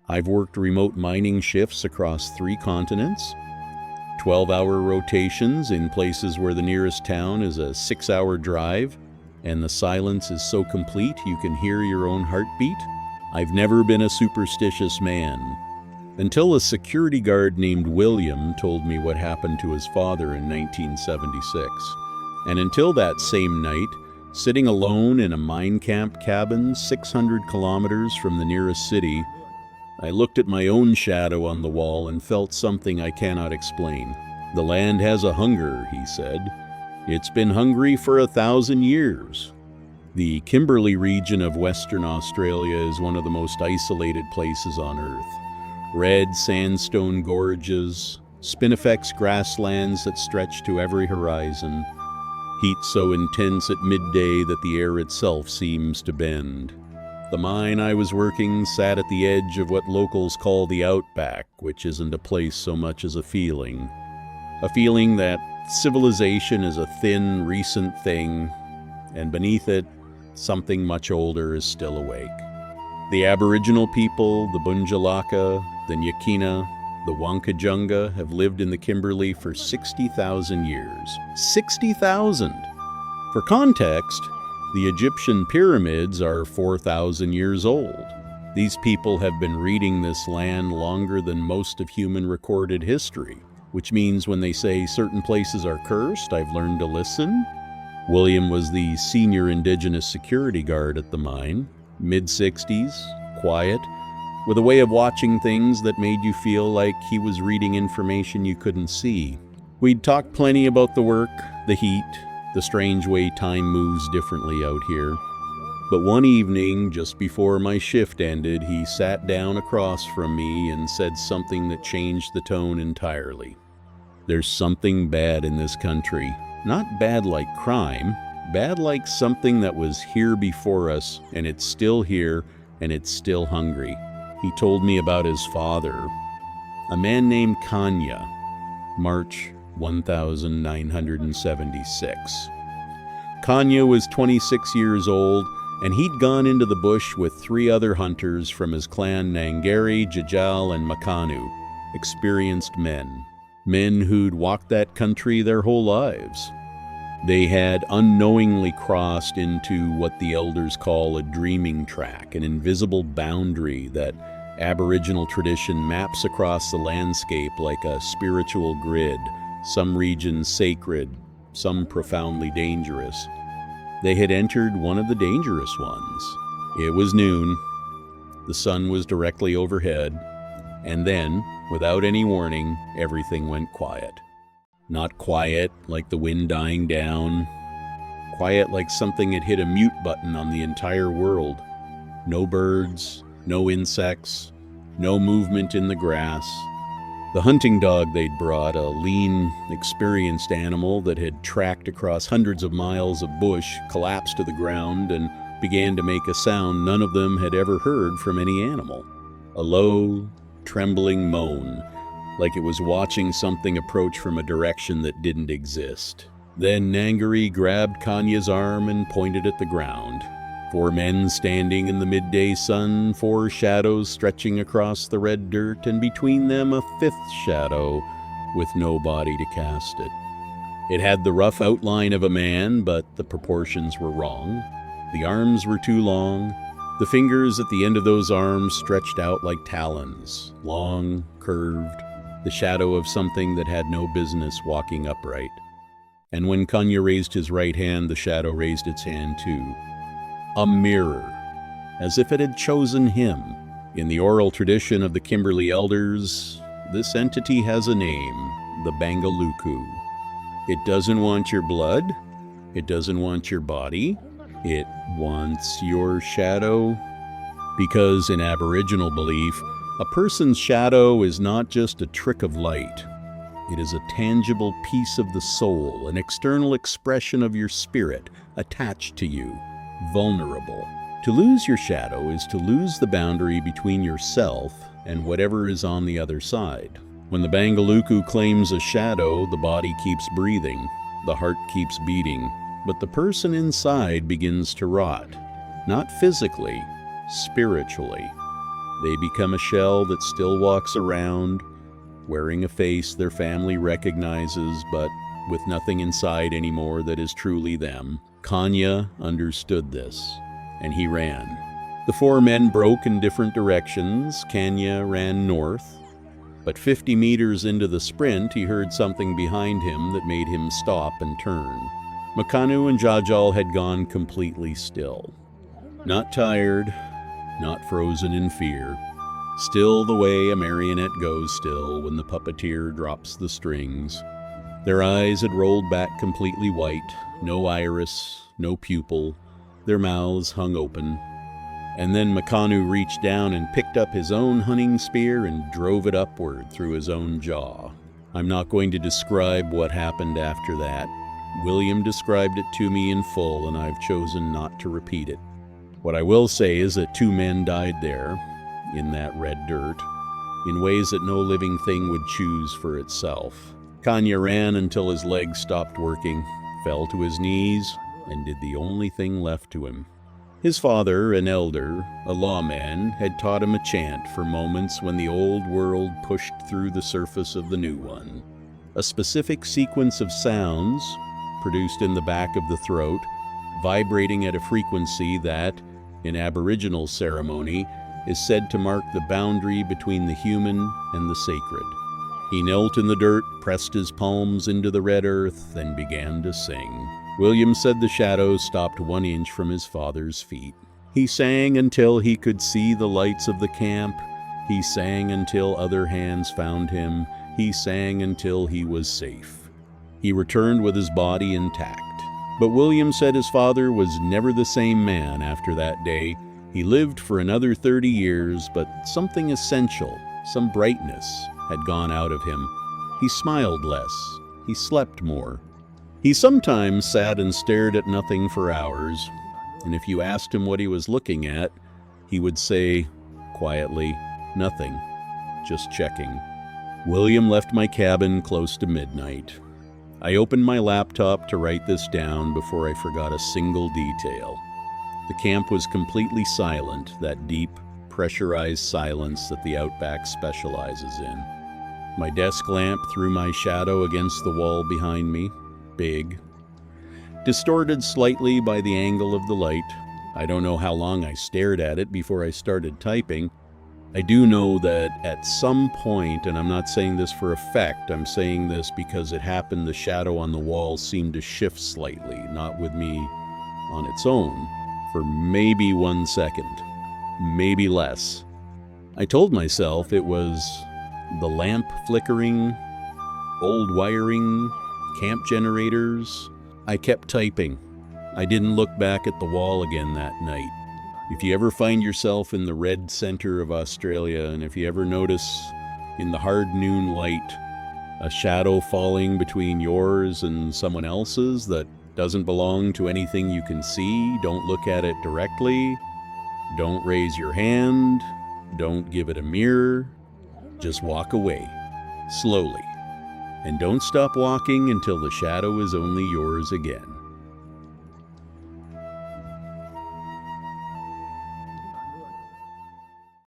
I've worked remote mining shifts across 3 continents, 12-hour rotations in places where the nearest town is a 6-hour drive, and the silence is so complete you can hear your own heartbeat. I've never been a superstitious man, until a security guard named William told me what happened to his father in 1976. And until that same night, sitting alone in a mine camp cabin 600 kilometers from the nearest city, I looked at my own shadow on the wall and felt something I cannot explain. "The land has a hunger," he said. "It's been hungry for 1,000 years." The Kimberley region of Western Australia is one of the most isolated places on Earth. Red sandstone gorges, spinifex grasslands that stretch to every horizon, heat so intense at midday that the air itself seems to bend. The mine I was working sat at the edge of what locals call the Outback, which isn't a place so much as a feeling. A feeling that civilization is a thin, recent thing, and beneath it, something much older is still awake. The Aboriginal people, the Bunjalaka, the Nyakina, the Wankajunga have lived in the Kimberley for 60,000 years. 60,000! For context, the Egyptian pyramids are 4,000 years old. These people have been reading this land longer than most of human recorded history, which means when they say certain places are cursed, I've learned to listen. William was the senior Indigenous security guard at the mine, mid-60s, quiet, with a way of watching things that made you feel like he was reading information you couldn't see. We'd talked plenty about the work, the heat, the strange way time moves differently out here. But one evening, just before my shift ended, he sat down across from me and said something that changed the tone entirely. "There's something bad in this country. Not bad like crime, bad like something that was here before us, and it's still here, and it's still hungry." He told me about his father, a man named Kanya, March 1976. Kanya was 26 years old, and he'd gone into the bush with 3 other hunters from his clan Nangari, Jajal, and Makanu, experienced men who'd walked that country their whole lives. They had unknowingly crossed into what the elders call a dreaming track, an invisible boundary that Aboriginal tradition maps across the landscape like a spiritual grid, some regions sacred, some profoundly dangerous. They had entered one of the dangerous ones. It was noon. The sun was directly overhead, and then, without any warning, everything went quiet. Not quiet like the wind dying down, quiet like something had hit a mute button on the entire world. No birds, no insects, no movement in the grass. The hunting dog they'd brought, a lean, experienced animal that had tracked across hundreds of miles of bush, collapsed to the ground and began to make a sound none of them had ever heard from any animal. A low, trembling moan, like it was watching something approach from a direction that didn't exist. Then Nangari grabbed Kanya's arm and pointed at the ground. 4 men standing in the midday sun, 4 shadows stretching across the red dirt, and between them a 5th shadow with no body to cast it. It had the rough outline of a man, but the proportions were wrong. The arms were too long. The fingers at the end of those arms stretched out like talons, long, curved, the shadow of something that had no business walking upright. And when Kanya raised his right hand, the shadow raised its hand too. A mirror, as if it had chosen him. In the oral tradition of the Kimberley elders, this entity has a name, the Bangaluku. It doesn't want your blood. It doesn't want your body. It wants your shadow. Because in Aboriginal belief, a person's shadow is not just a trick of light. It is a tangible piece of the soul, an external expression of your spirit, attached to you, vulnerable. To lose your shadow is to lose the boundary between yourself and whatever is on the other side. When the Bangaluku claims a shadow, the body keeps breathing, the heart keeps beating, but the person inside begins to rot. Not physically, spiritually. They become a shell that still walks around, wearing a face their family recognizes, but with nothing inside anymore that is truly them. Kanya understood this, and he ran. The four men broke in different directions. Kanya ran north, but 50 meters into the sprint, he heard something behind him that made him stop and turn. Makanu and Jajal had gone completely still. Not tired, not frozen in fear. Still the way a marionette goes still when the puppeteer drops the strings. Their eyes had rolled back completely white, no iris, no pupil. Their mouths hung open. And then Makanu reached down and picked up his own hunting spear and drove it upward through his own jaw. I'm not going to describe what happened after that. William described it to me in full, and I've chosen not to repeat it. What I will say is that 2 men died there, in that red dirt, in ways that no living thing would choose for itself. Kanya ran until his legs stopped working, fell to his knees, and did the only thing left to him. His father, an elder, a lawman, had taught him a chant for moments when the old world pushed through the surface of the new one. A specific sequence of sounds, produced in the back of the throat, vibrating at a frequency that, in Aboriginal ceremony, is said to mark the boundary between the human and the sacred. He knelt in the dirt, pressed his palms into the red earth, and began to sing. William said the shadows stopped 1 inch from his father's feet. He sang until he could see the lights of the camp. He sang until other hands found him. He sang until he was safe. He returned with his body intact. But William said his father was never the same man after that day. He lived for another 30 years, but something essential, some brightness, had gone out of him. He smiled less. He slept more. He sometimes sat and stared at nothing for hours, and if you asked him what he was looking at, he would say, quietly, nothing, just checking. William left my cabin close to midnight. I opened my laptop to write this down before I forgot a single detail. The camp was completely silent, that deep, pressurized silence that the Outback specializes in. My desk lamp threw my shadow against the wall behind me, big, distorted slightly by the angle of the light. I don't know how long I stared at it before I started typing. I do know that at some point, and I'm not saying this for effect, I'm saying this because it happened, the shadow on the wall seemed to shift slightly, not with me on its own, for maybe 1 second, maybe less. I told myself it was the lamp flickering, old wiring, camp generators. I kept typing. I didn't look back at the wall again that night. If you ever find yourself in the red center of Australia, and if you ever notice in the hard noon light a shadow falling between yours and someone else's that doesn't belong to anything you can see, don't look at it directly, don't raise your hand, don't give it a mirror, just walk away, slowly. And don't stop walking until the shadow is only yours again.